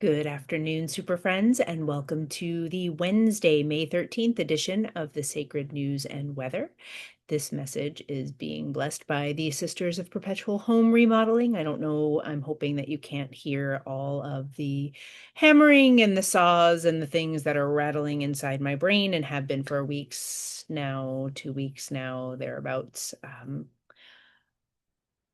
Good afternoon, super friends, and welcome to the Wednesday, May 13th edition of the Sacred News and Weather. This message is being blessed by the Sisters of Perpetual Home Remodeling. I don't know, I'm hoping that you can't hear all of the hammering and the saws and the things that are rattling inside my brain and have been for weeks now, 2 weeks now, thereabouts.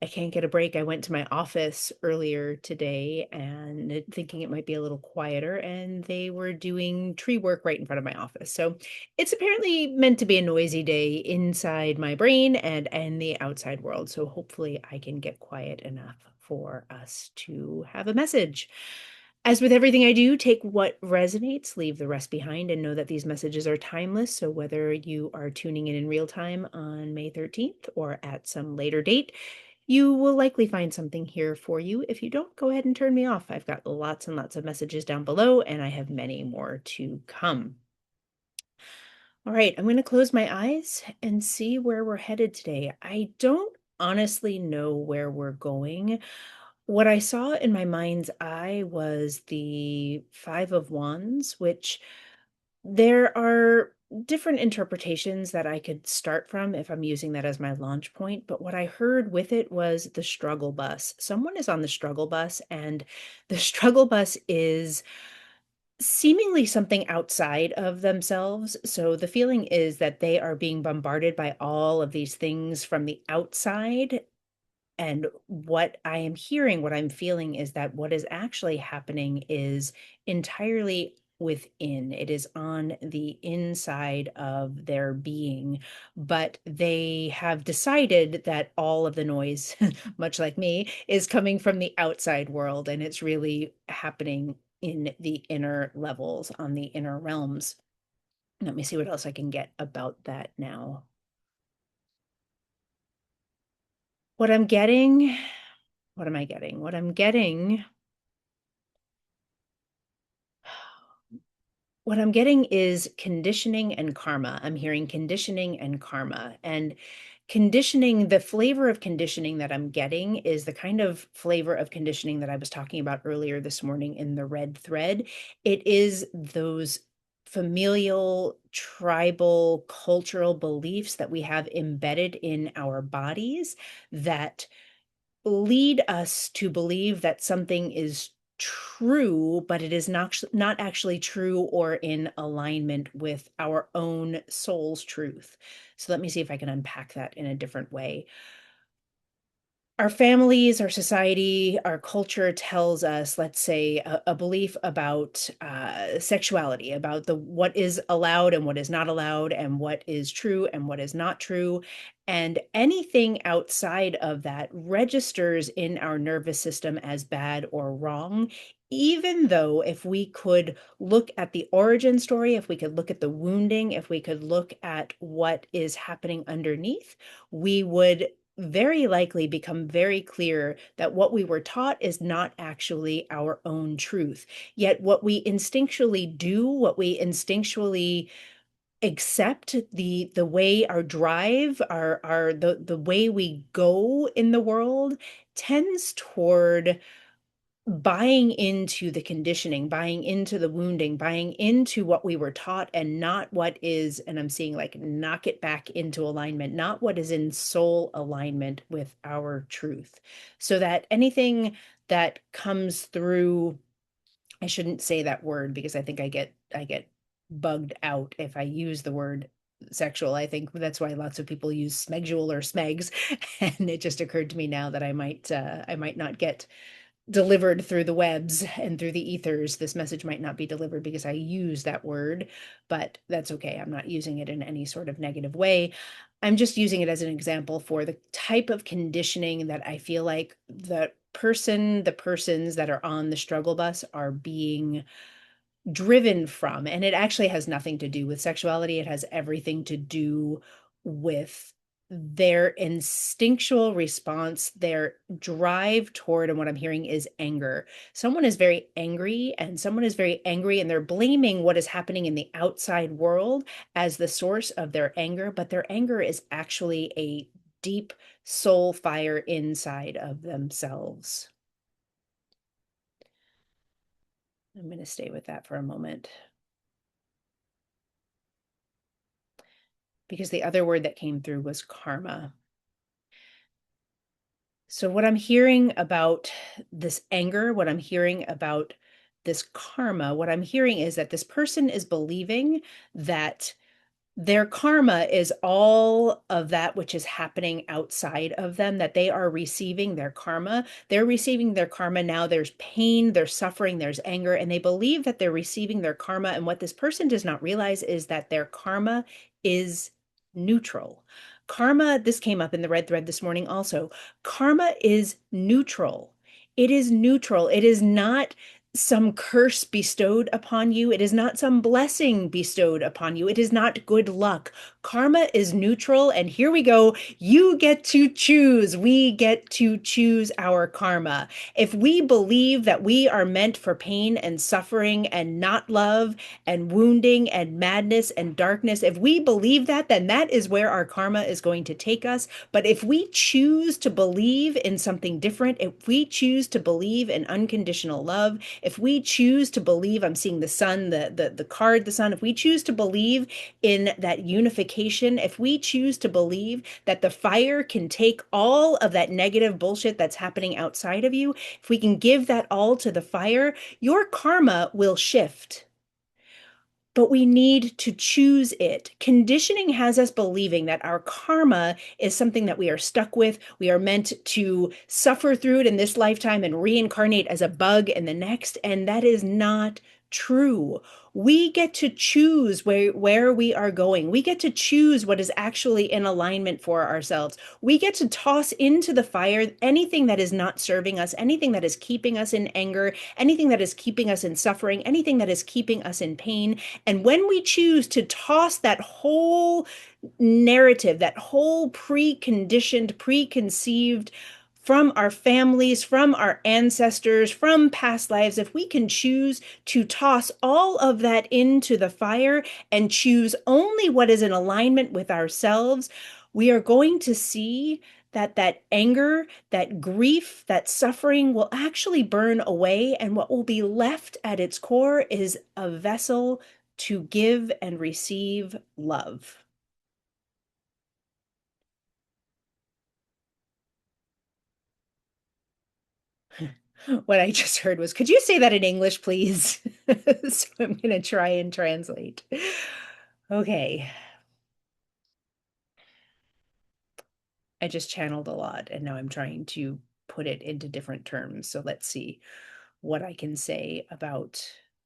I can't get a break. I went to my office earlier today and thinking it might be a little quieter, and they were doing tree work right in front of my office. So it's apparently meant to be a noisy day inside my brain and the outside world. So hopefully I can get quiet enough for us to have a message. As with everything I do, take what resonates, leave the rest behind, and know that these messages are timeless. So whether you are tuning in real time on May 13th or at some later date, you will likely find something here for you. If you don't, go ahead and turn me off. I've got lots and lots of messages down below, and I have many more to come. All right, I'm going to close my eyes and see where we're headed today. I don't honestly know where we're going. What I saw in my mind's eye was the Five of Wands, which there are different interpretations that I could start from if I'm using that as my launch point, but what I heard with it was the struggle bus. Someone is on the struggle bus, and the struggle bus is seemingly something outside of themselves. So the feeling is that they are being bombarded by all of these things from the outside, and what I am hearing, what I'm feeling is that what is actually happening is entirely within. It is on the inside of their being, but they have decided that all of the noise, much like me, is coming from the outside world, and it's really happening in the inner levels, on the inner realms. Let me see what else I can get about that now. What I'm getting, what am I getting? What I'm getting What I'm getting is conditioning and karma. I'm hearing conditioning and karma. And conditioning, the flavor of conditioning that I'm getting is the kind of flavor of conditioning that I was talking about earlier this morning in the red thread. It is those familial, tribal, cultural beliefs that we have embedded in our bodies that lead us to believe that something is true, but it is not actually true or in alignment with our own soul's truth. So let me see if I can unpack that in a different way. Our families, our society, our culture tells us, let's say, a belief about sexuality, about the what is allowed and what is not allowed, and what is true and what is not true. And anything outside of that registers in our nervous system as bad or wrong, even though if we could look at the origin story, if we could look at the wounding, if we could look at what is happening underneath, we would very likely become very clear that what we were taught is not actually our own truth. Yet what we instinctually do, what we instinctually accept, the way our drive, our the way we go in the world tends toward buying into the conditioning, buying into the wounding, buying into what we were taught and not what is, and I'm seeing like knock it back into alignment, not what is in soul alignment with our truth. So that anything that comes through, I shouldn't say that word because I think I get bugged out if I use the word sexual. I think that's why lots of people use smegdual or smegs. And it just occurred to me now that I might not get delivered through the webs and through the ethers. This message might not be delivered because I use that word, but that's okay. I'm not using it in any sort of negative way. I'm just using it as an example for the type of conditioning that I feel like the persons that are on the struggle bus are being driven from. And it actually has nothing to do with sexuality. It has everything to do with their instinctual response, their drive toward, and what I'm hearing is anger. Someone is very angry, and someone is very angry, and they're blaming what is happening in the outside world as the source of their anger, but their anger is actually a deep soul fire inside of themselves. I'm going to stay with that for a moment because the other word that came through was karma. So, what I'm hearing about this anger, what I'm hearing about this karma, what I'm hearing is that this person is believing that their karma is all of that which is happening outside of them, that they are receiving their karma. They're receiving their karma now. There's pain, there's suffering, there's anger, and they believe that they're receiving their karma. And what this person does not realize is that their karma is neutral. Karma, this came up in the red thread this morning also. Karma is neutral. It is neutral. It is not some curse bestowed upon you. It is not some blessing bestowed upon you. It is not good luck. Karma is neutral. And here we go. You get to choose. We get to choose our karma. If we believe that we are meant for pain and suffering and not love and wounding and madness and darkness, if we believe that, then that is where our karma is going to take us. But if we choose to believe in something different, if we choose to believe in unconditional love, if we choose to believe, I'm seeing the sun, the card, the sun, if we choose to believe in that unification, if we choose to believe that the fire can take all of that negative bullshit that's happening outside of you, if we can give that all to the fire, your karma will shift. But we need to choose it. Conditioning has us believing that our karma is something that we are stuck with. We are meant to suffer through it in this lifetime and reincarnate as a bug in the next. And that is not true. We get to choose where we are going. We get to choose what is actually in alignment for ourselves. We get to toss into the fire anything that is not serving us, anything that is keeping us in anger, anything that is keeping us in suffering, anything that is keeping us in pain. And when we choose to toss that whole narrative, that whole preconditioned, preconceived from our families, from our ancestors, from past lives, if we can choose to toss all of that into the fire and choose only what is in alignment with ourselves, we are going to see that that anger, that grief, that suffering will actually burn away. And what will be left at its core is a vessel to give and receive love. What I just heard was, could you say that in English, please? So I'm going to try and translate. Okay. I just channeled a lot and now I'm trying to put it into different terms. So let's see what I can say about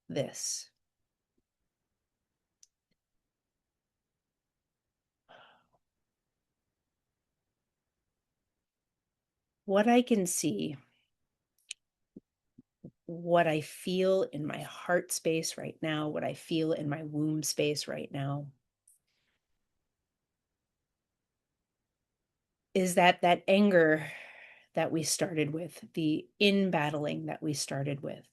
this. What I can see, what I feel in my heart space right now, what I feel in my womb space right now, is that that anger that we started with, the in battling that we started with,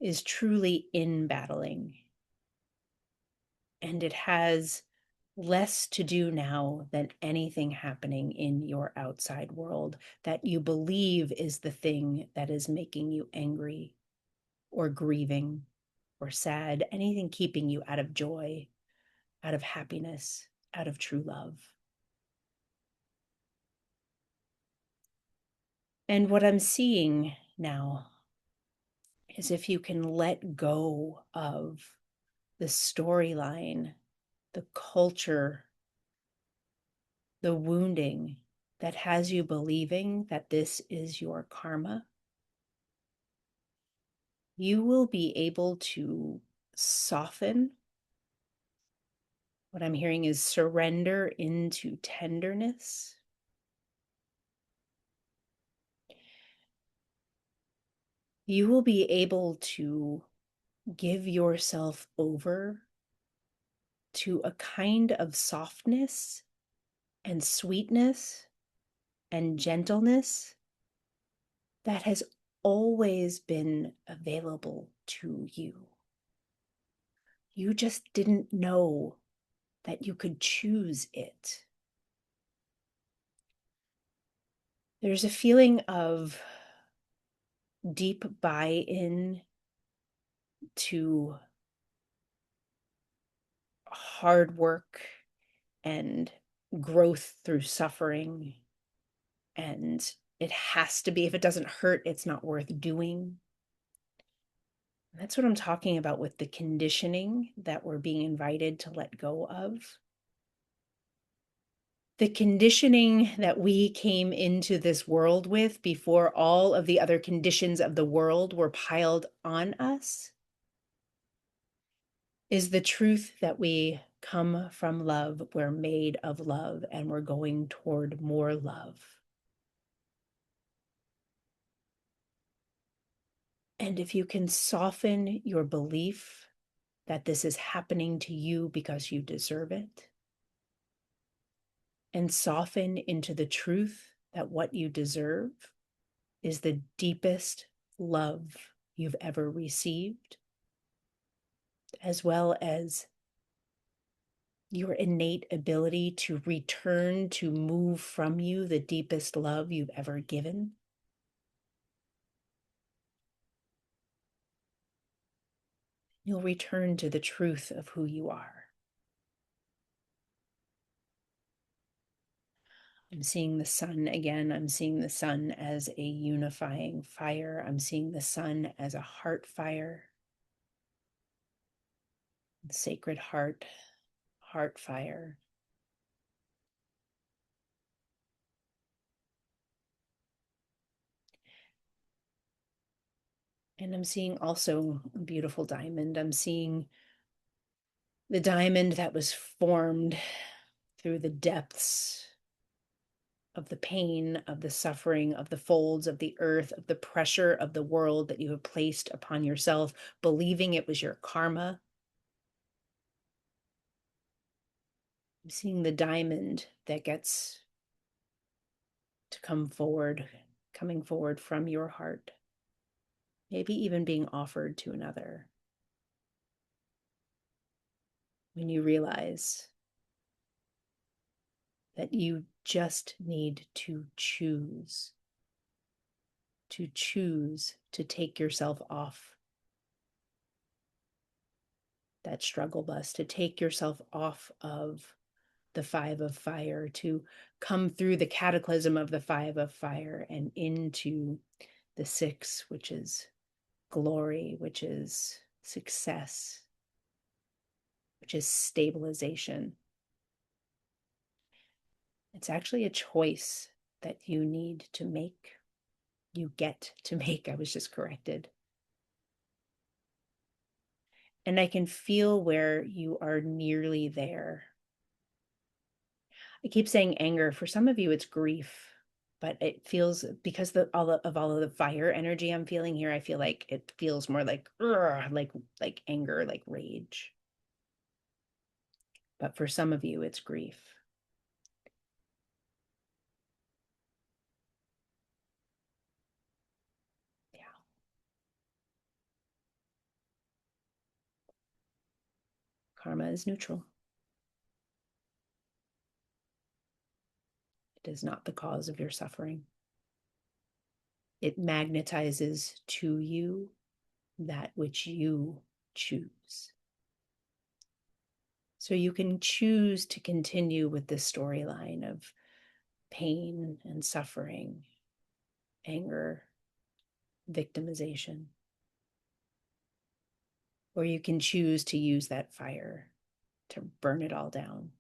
is truly in battling. And it has less to do now than anything happening in your outside world that you believe is the thing that is making you angry or grieving or sad, anything keeping you out of joy, out of happiness, out of true love. And what I'm seeing now is if you can let go of the storyline, the culture, the wounding that has you believing that this is your karma, you will be able to soften. What I'm hearing is surrender into tenderness. You will be able to give yourself over to a kind of softness and sweetness and gentleness that has always been available to you. You just didn't know that you could choose it. There's a feeling of deep buy-in to hard work and growth through suffering. And it has to be, if it doesn't hurt, it's not worth doing. That's what I'm talking about with the conditioning that we're being invited to let go of. The conditioning that we came into this world with before all of the other conditions of the world were piled on us is the truth that we come from love, we're made of love, and we're going toward more love. And if you can soften your belief that this is happening to you because you deserve it, and soften into the truth that what you deserve is the deepest love you've ever received, as well as your innate ability to return to move from you the deepest love you've ever given. You'll return to the truth of who you are. I'm seeing the sun again. I'm seeing the sun as a unifying fire. I'm seeing the sun as a heart fire. Sacred heart, heart fire. And I'm seeing also a beautiful diamond. I'm seeing the diamond that was formed through the depths of the pain, of the suffering, of the folds of the earth, of the pressure of the world that you have placed upon yourself, believing it was your karma. I'm seeing the diamond that gets to come forward, coming forward from your heart, maybe even being offered to another. When you realize that you just need to choose to take yourself off that struggle bus, to take yourself off of the 5 of fire, to come through the cataclysm of the 5 of fire and into the 6, which is glory, which is success, which is stabilization. It's actually a choice that you need to make. You get to make. I was just corrected. And I can feel where you are nearly there. I keep saying anger. For some of you, it's grief, but it feels, because all of the fire energy I'm feeling here, I feel like it feels more like anger, like rage. But for some of you, it's grief. Yeah. Karma is neutral. It is not the cause of your suffering. It magnetizes to you that which you choose. So you can choose to continue with this storyline of pain and suffering, anger, victimization. Or you can choose to use that fire to burn it all down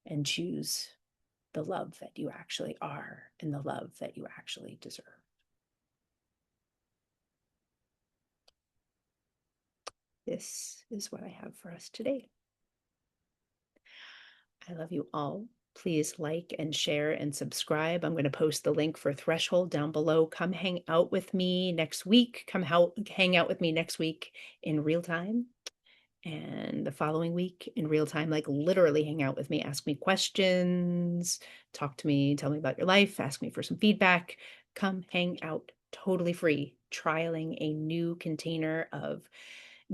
and choose the love that you actually are and the love that you actually deserve. This is what I have for us today. I love you all. Please like and share and subscribe. I'm going to post the link for Threshold down below. Come hang out with me next week. Come hang out with me next week in real time. And the following week in real time, like literally hang out with me, ask me questions, talk to me, tell me about your life, ask me for some feedback. Come hang out, totally free, trialing a new container of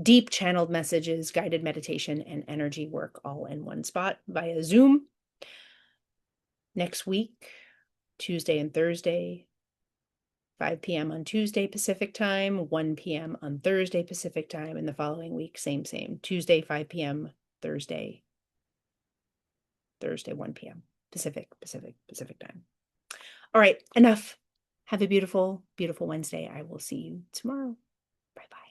deep channeled messages, guided meditation, and energy work all in one spot via Zoom. Next week, Tuesday and Thursday, 5 p.m. on Tuesday Pacific time, 1 p.m. on Thursday Pacific time, and the following week, same. Tuesday, 5 p.m., Thursday, 1 p.m. Pacific time. All right, enough. Have a beautiful, beautiful Wednesday. I will see you tomorrow. Bye-bye.